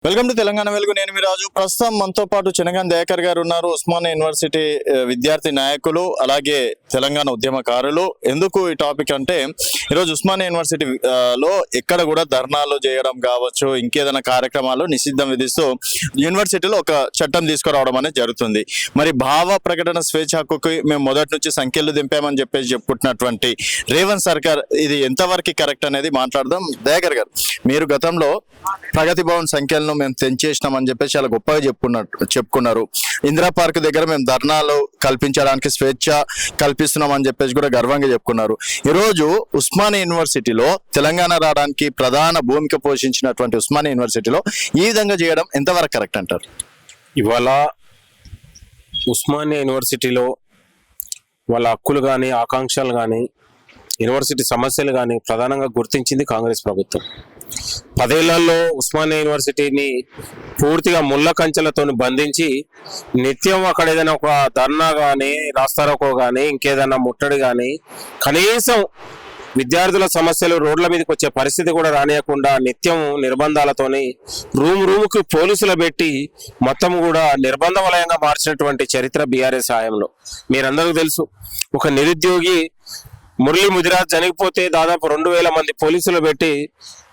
Welcome to Telangana వెలుగు. నేను మీ రాజు. ప్రస్తుతం మనతో పాటు చినగాని దయాకర్ గారు ఉన్నారు. ఉస్మానియా యూనివర్సిటీ విద్యార్థి నాయకులు, అలాగే తెలంగాణ ఉద్యమకారులు. ఎందుకు ఈ టాపిక్ అంటే, ఈరోజు ఉస్మానియా యూనివర్సిటీ లో ఎక్కడ కూడా ధర్నాలు చేయడం కావచ్చు, ఇంకేదైనా కార్యక్రమాలు నిషిద్ధం విధిస్తూ యూనివర్సిటీలో ఒక చట్టం తీసుకురావడం అనేది జరుగుతుంది. మరి భావ ప్రకటన స్వేచ్ఛ హక్కుకి మేము మొదటి నుంచి సంఖ్యలు దింపామని చెప్పుకుంటున్నటువంటి రేవంత్ సర్కార్ ఇది ఎంతవరకు కరెక్ట్ అనేది మాట్లాడదాం. దయాకర్ గారు, మీరు గతంలో ప్రగతి భవన్ సంఖ్యలను మేము తెంచేసినామని చెప్పేసి చాలా గొప్పగా చెప్పుకున్నారు. ఇందిరా పార్క్ దగ్గర మేము ధర్నాలు కల్పించడానికి స్వేచ్ఛ కల్పిస్తున్నాం అని చెప్పేసి కూడా గర్వంగా చెప్పుకున్నారు. ఈరోజు ఉస్మానియా యూనివర్సిటీలో తెలంగాణ రావడానికి ప్రధాన భూమిక పోషించినటువంటి ఉస్మానియా యూనివర్సిటీలో ఈ విధంగా చేయడం ఎంతవరకు కరెక్ట్ అంటారు? ఇవాళ ఉస్మానియా యూనివర్సిటీలో వాళ్ళ హక్కులు కానీ, ఆకాంక్షలు కానీ, యూనివర్సిటీ సమస్యలు కానీ ప్రధానంగా గుర్తించింది కాంగ్రెస్ ప్రభుత్వం. 10 ఏళ్లలో ఉస్మానియా యూనివర్సిటీని పూర్తిగా ముళ్ళ కంచెలతో బంధించి నిత్యం అక్కడ ఏదైనా ఒక ధర్నా కానీ, రాస్తారోకో కానీ, ఇంకేదైనా ముట్టడి కానీ, కనీసం విద్యార్థుల సమస్యలు రోడ్ల మీదకి వచ్చే పరిస్థితి కూడా రానియకుండా నిత్యం నిర్బంధాలతోని రూముకి పోలీసులు పెట్టి మొత్తం కూడా నిర్బంధ వలయంగా మార్చినటువంటి చరిత్ర బీఆర్ఎస్ హయాంలో. మీరందరికీ తెలుసు, ఒక నిరుద్యోగి మురళీ ముదిరాజ్ చనిపోతే దాదాపు 2000 మంది పోలీసులు పెట్టి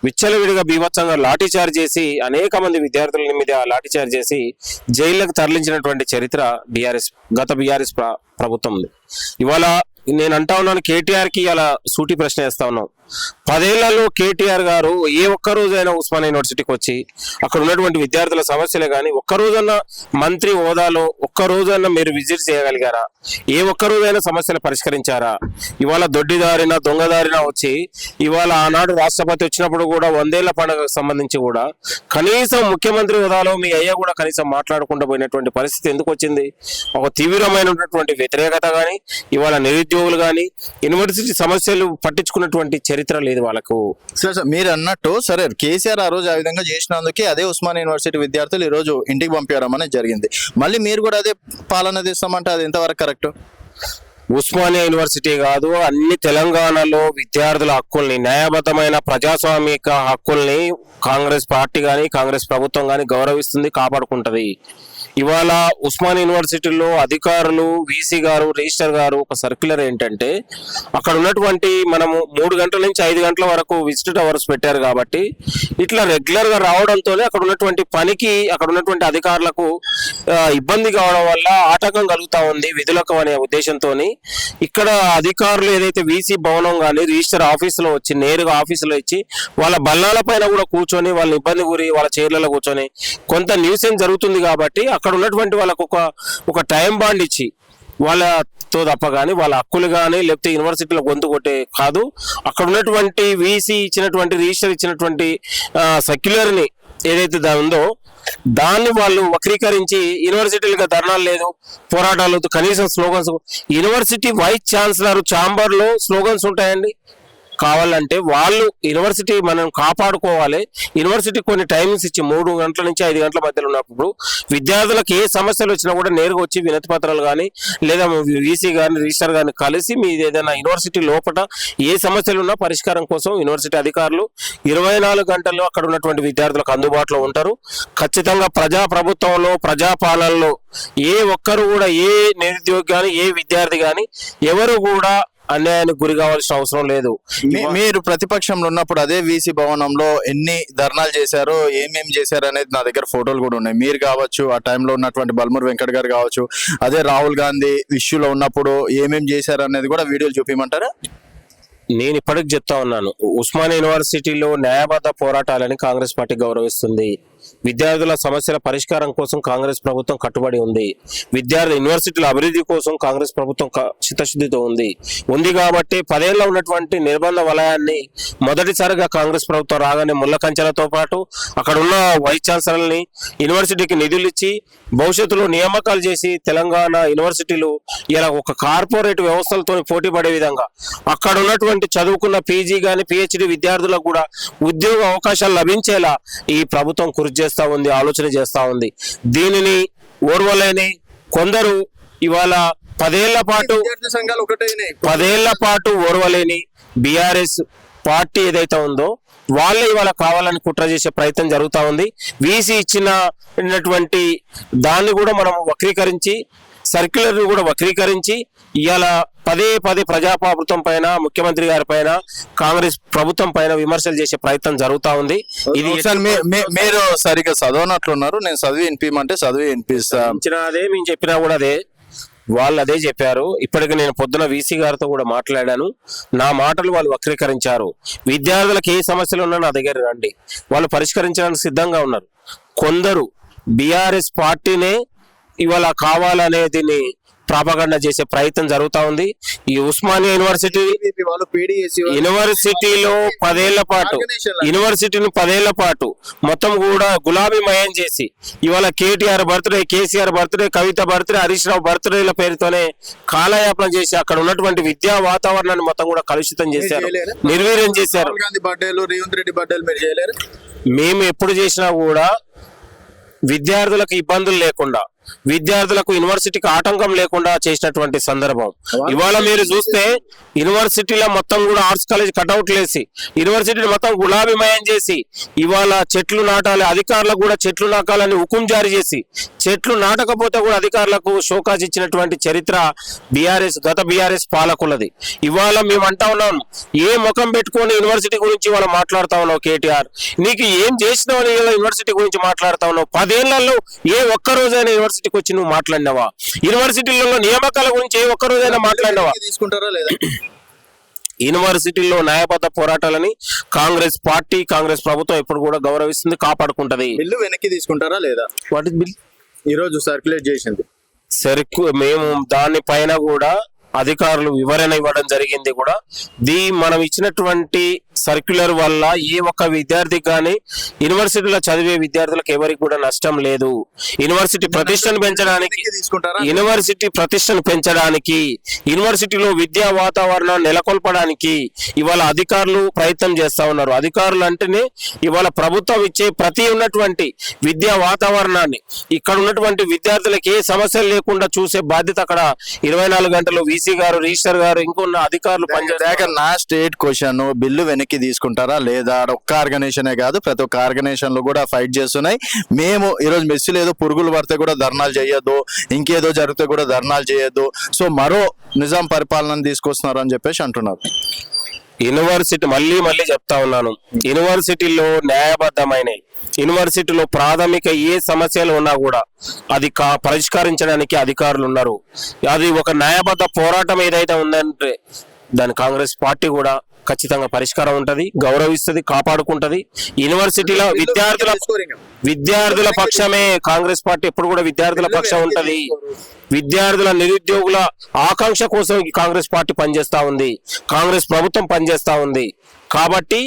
విచ్చలవిడిగా బీభత్సంగా లాఠీచార్జ్ చేసి అనేక మంది విద్యార్థుల మీద లాఠీచార్జ్ చేసి జైళ్లకు తరలించినటువంటి చరిత్ర గత బీఆర్ఎస్ ప్రభుత్వం. ఇవాళ నేను అంటా ఉన్నాను, కేటీఆర్కి అలా సూటి ప్రశ్న వేస్తా ఉన్నాం. 10 ఏళ్లలో కేటీఆర్ గారు ఏ ఒక్క రోజైనా ఉస్మానియా యూనివర్సిటీకి వచ్చి అక్కడ ఉన్నటువంటి విద్యార్థుల సమస్యలే కానీ ఒక్కరోజన్నా మంత్రి హోదాలో ఒక్కరోజన్నా మీరు విజిట్ చేయగలిగారా? ఏ ఒక్కరోజైనా సమస్యలు పరిష్కరించారా? ఇవాళ దొడ్డిదారిన దొంగదారిన వచ్చి ఇవాళ ఆనాడు రాష్ట్రపతి వచ్చినప్పుడు కూడా 100 ఏళ్ల పండుగకు సంబంధించి కూడా కనీసం ముఖ్యమంత్రి హోదాలో మీ అయ్యా కూడా కనీసం మాట్లాడకుండా పోయినటువంటి పరిస్థితి ఎందుకు వచ్చింది? ఒక తీవ్రమైనటువంటి వ్యతిరేకత కానీ, ఇవాళ నిరుద్యోగులు కానీ యూనివర్సిటీ సమస్యలు పట్టించుకున్నటువంటి చరిత్ర లేదు వాళ్ళకు. సార్, మీరు అన్నట్టు సరే, కేసీఆర్ ఆ రోజు ఆ విధంగా చేసినందుకే అదే ఉస్మానియా యూనివర్సిటీ విద్యార్థులు ఈ రోజు ఇంటికి పంపించడం అనేది జరిగింది. మళ్ళీ మీరు కూడా అదే పాలన తీస్తామంటే అది ఎంతవరకు కరెక్ట్? ఉస్మానియా యూనివర్సిటీ కాదు, అన్ని తెలంగాణలో విద్యార్థుల హక్కుల్ని, న్యాయబద్ధమైన ప్రజాస్వామిక హక్కుల్ని కాంగ్రెస్ పార్టీ కానీ, కాంగ్రెస్ ప్రభుత్వం కానీ గౌరవిస్తుంది, కాపాడుకుంటది. ఇవాళ ఉస్మానియా యూనివర్సిటీలో అధికారులు, వీసీ గారు, రిజిస్టర్ గారు ఒక సర్క్యులర్ ఏంటంటే, అక్కడ ఉన్నటువంటి మనము 3 గంటల నుంచి 5 గంటల వరకు విజిటర్ అవర్స్ పెట్టారు కాబట్టి ఇట్లా రెగ్యులర్ గా రావడంతోనే అక్కడ ఉన్నటువంటి పనికి, అక్కడ ఉన్నటువంటి అధికారులకు ఇబ్బంది కావడం వల్ల ఆటంకం కలుగుతా ఉంది విధులకు అనే ఉద్దేశంతో ఇక్కడ అధికారులు ఏదైతే వీసీ భవనం కానీ రిజిస్టర్ ఆఫీసులో వచ్చి నేరుగా ఆఫీసులో ఇచ్చి వాళ్ళ బల్లాల పైన కూడా కూర్చొని వాళ్ళ ఇబ్బంది గురి వాళ్ళ చైర్లలో కూర్చొని కొంత న్యూసెన్స్ జరుగుతుంది కాబట్టి అక్కడ ఉన్నటువంటి వాళ్ళకు ఒక టైం బాండ్ ఇచ్చి వాళ్ళతో తప్ప కానీ వాళ్ళ హక్కులు కానీ లేకపోతే యూనివర్సిటీలో గొంతు కొట్టే కాదు, అక్కడ ఉన్నటువంటి వీసీ ఇచ్చినటువంటి రిజిస్టర్ ఇచ్చినటువంటి సర్క్యులర్ని ఏదైతే ఉందో దాన్ని వాళ్ళు వక్రీకరించి యూనివర్సిటీలుగా ధర్నాలు లేదు, పోరాటాలు, కనీసం slogans. University vice chancellor chamber లో స్లోగన్స్ ఉంటాయండి. కావాలంటే వాళ్ళు యూనివర్సిటీ మనం కాపాడుకోవాలి. యూనివర్సిటీ కొన్ని టైమింగ్స్ ఇచ్చి 3 గంటల నుంచి 5 గంటల మధ్యలో ఉన్నప్పుడు విద్యార్థులకు ఏ సమస్యలు వచ్చినా కూడా నేరుగా వచ్చి వినతి పత్రాలు కానీ లేదా వీసీ కానీ రిజిస్టర్ కానీ కలిసి మీ ఏదైనా యూనివర్సిటీ లోపల ఏ సమస్యలు ఉన్నా పరిష్కారం కోసం యూనివర్సిటీ అధికారులు 24 గంటలు అక్కడ ఉన్నటువంటి విద్యార్థులకు అందుబాటులో ఉంటారు. ఖచ్చితంగా ప్రభుత్వంలో ప్రజాపాలనలో ఏ ఒక్కరు కూడా, ఏ నిరుద్యోగి కానీ, ఏ విద్యార్థి కానీ ఎవరు కూడా అన్యాయానికి గురి కావాల్సిన అవసరం లేదు. మీరు ప్రతిపక్షంలో ఉన్నప్పుడు అదే వీసీ భవనంలో ఎన్ని ధర్నాలు చేశారో, ఏమేమి చేశారు అనేది నా దగ్గర ఫోటోలు కూడా ఉన్నాయి. మీరు కావచ్చు, ఆ టైంలో ఉన్నటువంటి బల్మూర్ వెంకట్ గారు కావచ్చు, అదే రాహుల్ గాంధీ ఇష్యూలో ఉన్నప్పుడు ఏమేమి చేశారు అనేది కూడా వీడియోలు చూపించమంటారా? నేను ఇప్పటికి చెప్తా ఉన్నాను, ఉస్మానియా యూనివర్సిటీలో న్యాయబద్ధ పోరాటాలని కాంగ్రెస్ పార్టీ గౌరవిస్తుంది. విద్యార్థుల సమస్యల పరిష్కారం కోసం కాంగ్రెస్ ప్రభుత్వం కట్టుబడి ఉంది. యూనివర్సిటీల అభివృద్ధి కోసం కాంగ్రెస్ ప్రభుత్వం చిత్తశుద్ధితో ఉంది కాబట్టి 10 ఏళ్ల ఉన్నటువంటి నిర్బంధ వలయాన్ని మొదటిసారిగా కాంగ్రెస్ ప్రభుత్వం రాగానే ముళ్ళ కంచెలతో పాటు అక్కడ ఉన్న వైస్ ఛాన్సలర్ని యూనివర్సిటీకి నిధులు ఇచ్చి భవిష్యత్తులో నియామకాలు చేసి తెలంగాణ యూనివర్సిటీలు ఇలా ఒక కార్పొరేట్ వ్యవస్థలతో పోటీ పడే విధంగా అక్కడ ఉన్నటువంటి చదువుకున్న పీజీ కానీ పిహెచ్డి విద్యార్థులకు కూడా ఉద్యోగ అవకాశాలు లభించేలా ఈ ప్రభుత్వం కృషి చేస్తా ఉంది, ఆలోచన చేస్తా ఉంది. దీనిని ఓర్వలేని కొందరు ఇవాళ 10 ఏళ్ల పాటు ఓర్వలేని బీఆర్ఎస్ పార్టీ ఏదైతే ఉందో వాళ్ళే ఇవాళ కావాలని కుట్ర చేసే ప్రయత్నం జరుగుతా ఉంది. వీసీ ఇచ్చినటువంటి దాన్ని కూడా మనం వక్రీకరించి, సర్క్యులర్ కూడా వక్రీకరించి ఇవాళ పదే పదే ప్రజాప్రభుత్వం పైన, ముఖ్యమంత్రి గారి పైన, కాంగ్రెస్ ప్రభుత్వం పైన విమర్శలు చేసే ప్రయత్నం జరుగుతా ఉంది. ఇది మీరు సరిగ్గా చదవనట్లున్నారు. నేను చదివి వినిపించమంటే చదివి వినిపిస్తా. అదే మేము చెప్పినా కూడా అదే, వాళ్ళు అదే చెప్పారు. ఇప్పటికి నేను పొద్దున వీసీ గారితో కూడా మాట్లాడాను. నా మాటలు వాళ్ళు వక్రీకరించారు. విద్యార్థులకు ఏ సమస్యలు ఉన్నా నా దగ్గర రండి, వాళ్ళు పరిష్కరించడానికి సిద్ధంగా ఉన్నారు. కొందరు బీఆర్ఎస్ పార్టీనే ఇవాళ కావాలనేది ప్రాపగండా చేసే ప్రయత్నం జరుగుతా ఉంది. ఈ ఉస్మానియా యూనివర్సిటీలో 10 ఏళ్ల పాటు యూనివర్సిటీని 10 ఏళ్ల పాటు మొత్తం కూడా గులాబీమయం చేసి ఇవాళ కేటీఆర్ బర్త్డే, కేసీఆర్ బర్త్డే, కవిత బర్త్డే, హరీష్ రావు బర్త్డేల పేరుతోనే కాలయాపన చేసి అక్కడ ఉన్నటువంటి విద్యా వాతావరణాన్ని మొత్తం కూడా కలుషితం చేశారు, నిర్వీర్యం చేశారు. మేము ఎప్పుడు చేసినా కూడా విద్యార్థులకు ఇబ్బందులు లేకుండా, విద్యార్థులకు యూనివర్సిటీకి ఆటంకం లేకుండా చేసినటువంటి సందర్భం. ఇవాళ మీరు చూస్తే యూనివర్సిటీలో మొత్తం కూడా ఆర్ట్స్ కాలేజ్ కటౌట్లు వేసి యూనివర్సిటీని మొత్తం గులాబీమయం చేసి ఇవాళ చెట్లు నాటాలి, అధికారులకు కూడా చెట్లు నాటాలని హుకుం జారీ చేసి చెట్లు నాటకపోతే కూడా అధికారులకు షోకాజ్ ఇచ్చినటువంటి చరిత్ర గత బీఆర్ఎస్ పాలకులది. ఇవాళ మేము అంటా ఉన్నాం, ఏ ముఖం పెట్టుకొని యూనివర్సిటీ గురించి ఇవాళ మాట్లాడుతా ఉన్నావు కేటీఆర్, నీకు ఏం చేసినావు అని యూనివర్సిటీ గురించి మాట్లాడుతా ఉన్నావు? 10 ఏళ్లలో ఏ ఒక్క రోజైనా యూనివర్సిటీకి వచ్చి నువ్వు మాట్లాడినావా? యూనివర్సిటీలలో నియామకాల గురించి ఏ ఒక్క రోజైనా మాట్లాడినావా? తీసుకుంటారా లేదా? యూనివర్సిటీల్లో న్యాయబద్ధ పోరాటాలని కాంగ్రెస్ పార్టీ, కాంగ్రెస్ ప్రభుత్వం ఎప్పుడు కూడా గౌరవిస్తుంది, కాపాడుకుంటది. బిల్లు వెనక్కి తీసుకుంటారా లేదా? What is bill? ఈ రోజు సర్క్యులేట్ చేసింది మేము దానిపైన కూడా అధికారులు వివరణ ఇవ్వడం జరిగింది కూడా. మనం ఇచ్చినటువంటి సర్క్యులర్ వల్ల ఏ ఒక్క విద్యార్థికి కానీ, యూనివర్సిటీలో చదివే విద్యార్థులకు ఎవరికి కూడా నష్టం లేదు. యూనివర్సిటీ ప్రతిష్టను పెంచడానికి, యూనివర్సిటీలో విద్యా వాతావరణాన్ని నెలకొల్పడానికి ఇవాళ అధికారులు ప్రయత్నం చేస్తా ఉన్నారు. అధికారులు అంటేనే ఇవాళ ప్రభుత్వం ఇచ్చే ప్రతి ఉన్నటువంటి విద్యా వాతావరణాన్ని, ఇక్కడ ఉన్నటువంటి విద్యార్థులకు ఏ సమస్యలు లేకుండా చూసే బాధ్యత అక్కడ 24 గంటలు వీసీ గారు, రిజిస్టర్ గారు, ఇంకొన్న అధికారులు పనిచేస్తారు. నా స్టేట్ క్వశ్చన్, బిల్లు వెనక్కి తీసుకుంటారా లేదా? ఒక్క ఆర్గనైజేషనే కాదు, ప్రతి ఒక్క ఆర్గనైజేషన్లు కూడా ఫైట్ చేస్తున్నాయి. మేము ఈరోజు మెస్సులు ఏదో పురుగులు పడితే కూడా ధర్నాలు చేయొద్దు, ఇంకేదో జరిగితే కూడా ధర్నాలు చేయొద్దు, సో మరో నిజాం పరిపాలన తీసుకొస్తున్నారు అని చెప్పేసి అంటున్నారు. యూనివర్సిటీ మళ్ళీ చెప్తా ఉన్నాను, యూనివర్సిటీలో న్యాయబద్ధమైన, యూనివర్సిటీలో ప్రాథమిక ఏ సమస్యలు ఉన్నా కూడా అది పరిష్కరించడానికి అధికారులు ఉన్నారు. అది ఒక న్యాయబద్ధ పోరాటం ఏదైతే ఉందంటే దాని కాంగ్రెస్ పార్టీ కూడా ఖచ్చితంగా పరిష్కారం ఉంటది, గౌరవిస్తుంది, కాపాడుకుంటది. యూనివర్సిటీలో విద్యార్థుల పక్షమే కాంగ్రెస్ పార్టీ ఎప్పుడు కూడా విద్యార్థుల పక్షం ఉంటది. విద్యార్థుల, నిరుద్యోగుల ఆకాంక్ష కోసం కాంగ్రెస్ పార్టీ పనిచేస్తా ఉంది, కాంగ్రెస్ ప్రభుత్వం పనిచేస్తా ఉంది. కాబట్టి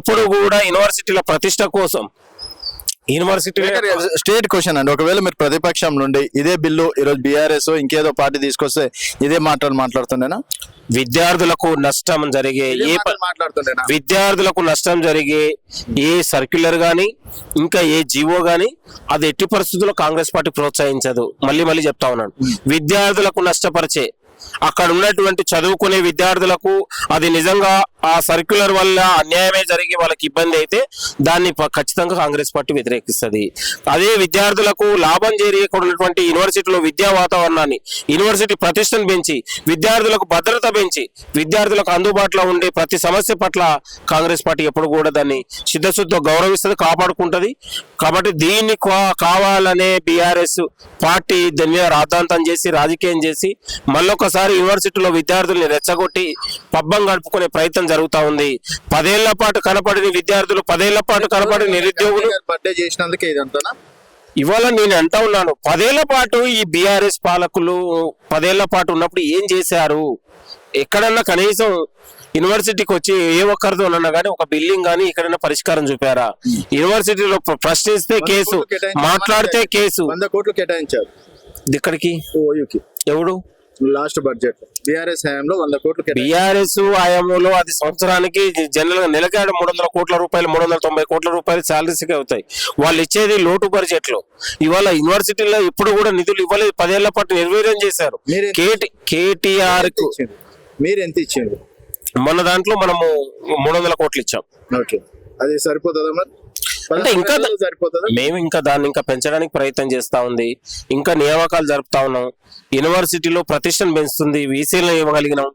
ఎప్పుడు కూడా యూనివర్సిటీల ప్రతిష్ట కోసం, యూనివర్సిటీ స్టేట్ క్వశ్చన్ అండి, ఒకవేళ మీరు ప్రతిపక్షం నుండి ఇదే బిల్లు ఈరోజు బీఆర్ఎస్ ఇంకేదో పార్టీ తీసుకొస్తే ఇదే మాట్లాడుతుండేనా? విద్యార్థులకు నష్టం జరిగే విద్యార్థులకు నష్టం జరిగే ఏ సర్క్యులర్ గాని, ఇంకా ఏ జీవో గాని అది ఎట్టి పరిస్థితుల్లో కాంగ్రెస్ పార్టీ ప్రోత్సహించదు. మళ్ళీ చెప్తా ఉన్నాను, విద్యార్థులకు నష్టపరిచే, అక్కడ ఉన్నటువంటి చదువుకునే విద్యార్థులకు అది నిజంగా ఆ సర్క్యులర్ వల్ల అన్యాయమే జరిగి వాళ్ళకి ఇబ్బంది అయితే దాన్ని ఖచ్చితంగా కాంగ్రెస్ పార్టీ వ్యతిరేకిస్తుంది. అదే విద్యార్థులకు లాభం చేరినటువంటి యూనివర్సిటీలో విద్యా వాతావరణాన్ని, యూనివర్సిటీ ప్రతిష్టను పెంచి, విద్యార్థులకు భద్రత పెంచి, విద్యార్థులకు అందుబాటులో ఉండే ప్రతి సమస్య పట్ల కాంగ్రెస్ పార్టీ ఎప్పుడు కూడా దాన్ని సిద్ధశుద్ధ గౌరవిస్తుంది, కాపాడుకుంటది. కాబట్టి దీన్ని కావాలనే బీఆర్ఎస్ పార్టీ దీని మీద రాద్ధాంతం చేసి, రాజకీయం చేసి మళ్ళొకసారి యూనివర్సిటీలో విద్యార్థుల్ని రెచ్చగొట్టి పబ్బం గడుపుకునే ప్రయత్నం జరుగుతా ఉంది. 10 ఏళ్ల పాటు కనపడిన విద్యార్థులు, 10 ఏళ్ల పాటు కనపడిన నిరుద్యోగులు బర్త్డే చేసినందుకే ఇదంతా. ఇవాళ నేను అంటా ఉన్నాను, 10 ఏళ్ల పాటు ఈ బీఆర్ఎస్ పాలకులు 10 ఏళ్ల పాటు ఉన్నప్పుడు ఏం చేశారు? ఎక్కడన్నా కనీసం యూనివర్సిటీకి వచ్చి ఏ ఒక్కరితోనన్నా కానీ ఒక బిల్డింగ్ కానీ ఎక్కడైనా పరిష్కారం చూపారా? యూనివర్సిటీలో ప్రశ్నిస్తే కేసు, మాట్లాడితే కేసు. 100 కోట్లు కేటాయించారు ఇక్కడికి. ఎవడు? లాస్ట్ బడ్జెట్ బీఆర్ఎస్ హయాంలో 100 కోట్లు. బీఆర్ఎస్ హయాంలో అది సంవత్సరానికి జనరల్ గా నెలకి 300 కోట్ల రూపాయలు, 390 కోట్ల రూపాయలు శాలరీస్ అవుతాయి. వాళ్ళు ఇచ్చేది లోటు బడ్జెట్ లో. ఇవాళ యూనివర్సిటీలో ఎప్పుడు కూడా నిధులు ఇవ్వలేదు, 10 ఏళ్ల పాటు నిర్వీర్యం చేశారు. కేటీఆర్ కు మీరు ఎంత ఇచ్చిండ్రు? మన దాంట్లో మనము 300 కోట్లు ఇచ్చాం. ఓకే, అది సరిపోతుందా మరి? అంటే ఇంకా సరిపోతుందా? మేము ఇంకా దాన్ని ఇంకా పెంచడానికి ప్రయత్నం చేస్తా ఉంది. ఇంకా నియామకాలు జరుపుతా ఉన్నాం. యూనివర్సిటీలో ప్రతిష్టను పెంచుతుంది. వీసీలను ఇవ్వగలిగినాం.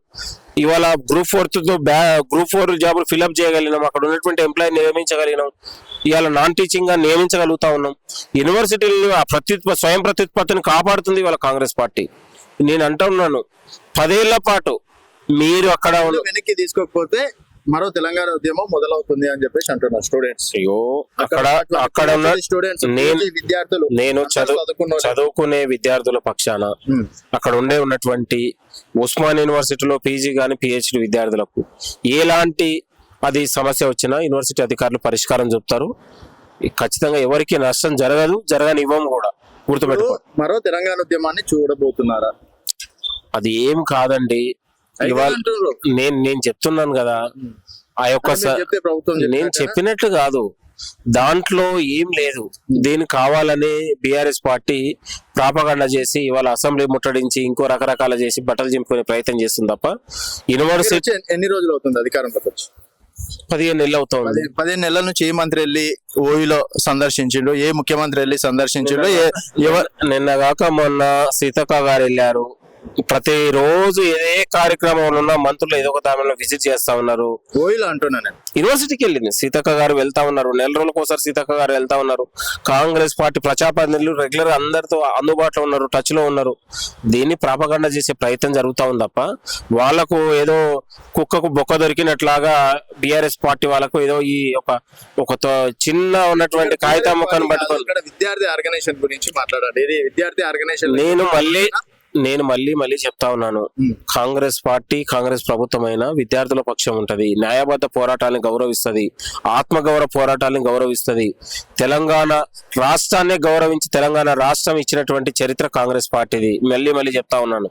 ఇవాళ గ్రూప్ 4 జాబులు ఫిల్అప్ చేయగలిగినాం. అక్కడ ఉన్నటువంటి ఎంప్లాయీ నియమించగలిగినాం. ఇవాళ నాన్ టీచింగ్ గా నియమించగలుగుతా ఉన్నాం. యూనివర్సిటీలు స్వయం ప్రత్యుత్పత్తిని కాపాడుతుంది ఇవాళ కాంగ్రెస్ పార్టీ. నేను అంటా ఉన్నాను, 10 ఏళ్ల పాటు మీరు అక్కడ వెనక్కి తీసుకోకపోతే మరో తెలంగాణ ఉద్యమం మొదలవుతుంది అని చెప్పేసి అంటున్నారు స్టూడెంట్స్. అయ్యో అక్కడ ఉన్న స్టూడెంట్స్, విద్యార్థులు, నేను చదువుకునే విద్యార్థుల పక్షాన అక్కడ ఉన్నటువంటి ఉస్మాన్ యూనివర్సిటీలో పీజీ గాని పిహెచ్డి విద్యార్థులకు ఎలాంటి అది సమస్య వచ్చినా యూనివర్సిటీ అధికారులు పరిష్కారం చూపుతారు. ఖచ్చితంగా ఎవరికి నష్టం జరగని ఇవ్వం కూడా. గుర్తుపెట్టుకో. మరో తెలంగాణ ఉద్యమాన్ని చూడబోతున్నారా? అది ఏం కాదండి. ఇవాళ నేను చెప్తున్నాను కదా, ఆ యొక్క నేను చెప్పినట్లు కాదు, దాంట్లో ఏం లేదు. దీన్ని కావాలని బీఆర్ఎస్ పార్టీ ప్రాపగండ చేసి ఇవాళ అసెంబ్లీ ముట్టడించి ఇంకో రకరకాల చేసి బట్టలు చింపుకునే ప్రయత్నం చేస్తుంది తప్ప యూనివర్సిటీ. ఎన్ని రోజులు అవుతుంది అధికారంలోకి వచ్చి? 15 నెలలు అవుతుంది. 15 నెలల నుంచి ఏ మంత్రి వెళ్ళి ఓయిలో సందర్శించిండు? ఏ ముఖ్యమంత్రి వెళ్ళి సందర్శించిండు? నిన్న కాక మొన్న సీతక్క గారు వెళ్ళారు. ప్రతిరోజు ఏ కార్యక్రమంలో ఉన్న మంత్రులు ఏదో ఒక దానిలో విజిట్ చేస్తా ఉన్నారు. ఓయిలో అంటున్నాను, యూనివర్సిటీకి వెళ్ళింది సీతక్క గారు వెళ్తా ఉన్నారు. నెల రోజులకు ఒకసారి సీతక్క గారు వెళ్తా ఉన్నారు. కాంగ్రెస్ పార్టీ ప్రజాప్రతినిధులు రెగ్యులర్ అందరితో అందుబాటులో ఉన్నారు, టచ్ లో ఉన్నారు. దీన్ని ప్రాపగండ చేసే ప్రయత్నం జరుగుతా ఉంది తప్ప వాళ్ళకు ఏదో కుక్కకు బొక్క దొరికినట్లాగా బీఆర్ఎస్ పార్టీ వాళ్ళకు ఏదో ఈ ఒక చిన్న ఉన్నటువంటి కాగితం ముక్కను పట్టుకొని విద్యార్థి ఆర్గనైజేషన్ గురించి మాట్లాడాలి. విద్యార్థి ఆర్గనైజేషన్ నేను మళ్ళీ చెప్తా ఉన్నాను, కాంగ్రెస్ పార్టీ కాంగ్రెస్ ప్రభుత్వమైన విద్యార్థుల పక్షం ఉంటది. న్యాయబద్ధ పోరాటాలను గౌరవిస్తది, ఆత్మగౌరవ పోరాటాలను గౌరవిస్తది. తెలంగాణ రాష్ట్రాన్ని గౌరవించి తెలంగాణ రాష్ట్రం ఇచ్చినటువంటి చరిత్ర కాంగ్రెస్ పార్టీది. మళ్ళీ చెప్తా ఉన్నాను,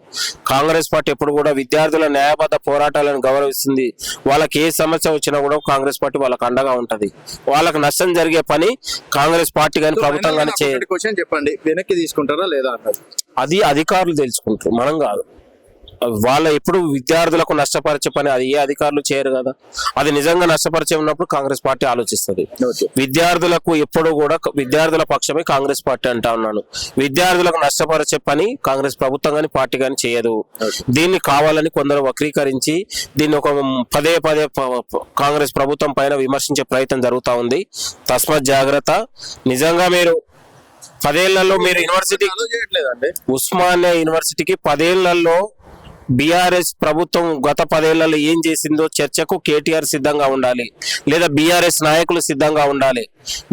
కాంగ్రెస్ పార్టీ ఎప్పుడు కూడా విద్యార్థుల న్యాయబద్ధ పోరాటాలను గౌరవిస్తుంది. వాళ్ళకి ఏ సమస్య వచ్చినా కూడా కాంగ్రెస్ పార్టీ వాళ్ళకి అండగా ఉంటది. వాళ్ళకి నష్టం జరిగే పని కాంగ్రెస్ పార్టీ కానీ ప్రభుత్వం కానీ చెప్పండి, వెనక్కి తీసుకుంటారా లేదా? అది అధికారులు తెలుసుకుంటారు, మనం కాదు. వాళ్ళ ఎప్పుడు విద్యార్థులకు నష్టపరిచే పని అది ఏ అధికారులు చేయరు కదా. అది నిజంగా నష్టపరిచే ఉన్నప్పుడు కాంగ్రెస్ పార్టీ ఆలోచిస్తుంది. విద్యార్థులకు ఎప్పుడు కూడా విద్యార్థుల పక్షమే కాంగ్రెస్ పార్టీ అంటా ఉన్నాను. విద్యార్థులకు నష్టపరిచే పని కాంగ్రెస్ ప్రభుత్వం కానీ పార్టీ కానీ చేయదు. దీన్ని కావాలని కొందరు వక్రీకరించి దీన్ని ఒక పదే కాంగ్రెస్ ప్రభుత్వం పైన విమర్శించే ప్రయత్నం జరుగుతా ఉంది. తస్మాత్ జాగ్రత్త. నిజంగా మీరు 10 ఏళ్లలో మీరు యూనివర్సిటీ ఉస్మానియా యూనివర్సిటీకి 10 ఏళ్లలో బీఆర్ఎస్ ప్రభుత్వం గత 10 ఏళ్లలో ఏం చేసిందో చర్చకు కేటీఆర్ సిద్ధంగా ఉండాలి, లేదా బీఆర్ఎస్ నాయకులు సిద్ధంగా ఉండాలి.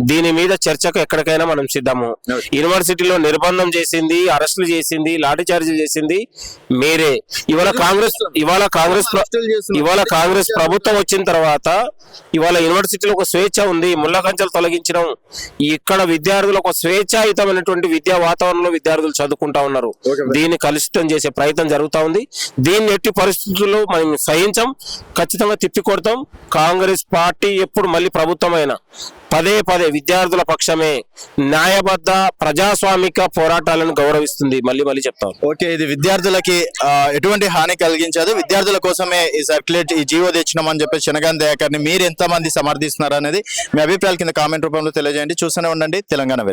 దీని మీద చర్చకు ఎక్కడికైనా మనం సిద్ధము. యూనివర్సిటీలో నిర్బంధం చేసింది, అరెస్టులు చేసింది, లాఠీ చార్జీలు చేసింది మీరే. ఇవాళ కాంగ్రెస్ ప్రభుత్వం వచ్చిన తర్వాత ఇవాళ యూనివర్సిటీలో ఒక స్వేచ్ఛ ఉంది. ముళ్ళకంచెలు తొలగించడం, ఇక్కడ విద్యార్థులు ఒక స్వేచ్ఛాయుతమైనటువంటి విద్యా వాతావరణంలో విద్యార్థులు చదువుకుంటా ఉన్నారు. దీన్ని కలుషితం చేసే ప్రయత్నం జరుగుతా ఉంది. దీన్ని ఎట్టి పరిస్థితుల్లో మనం సహించం, ఖచ్చితంగా తిప్పికొడతాం. కాంగ్రెస్ పార్టీ ఎప్పుడు మళ్ళీ ప్రభుత్వమైనా పదే విద్యార్థుల పక్షమే, న్యాయబద్ధ ప్రజాస్వామిక పోరాటాలను గౌరవిస్తుంది. మళ్ళీ చెప్తాం. ఓకే, ఇది విద్యార్థులకి ఎటువంటి హాని కలిగించదు. విద్యార్థుల కోసమే ఈ సర్క్యులేట్ ఈ జీవో తెచ్చినామని చెప్పి చెనగాని దయాకర్ని మీరు ఎంతమంది సమర్థిస్తున్నారు అనేది మీ అభిప్రాయాల కింద కామెంట్ రూపంలో తెలియజేయండి. చూస్తూనే ఉండండి తెలంగాణ వెలుగు.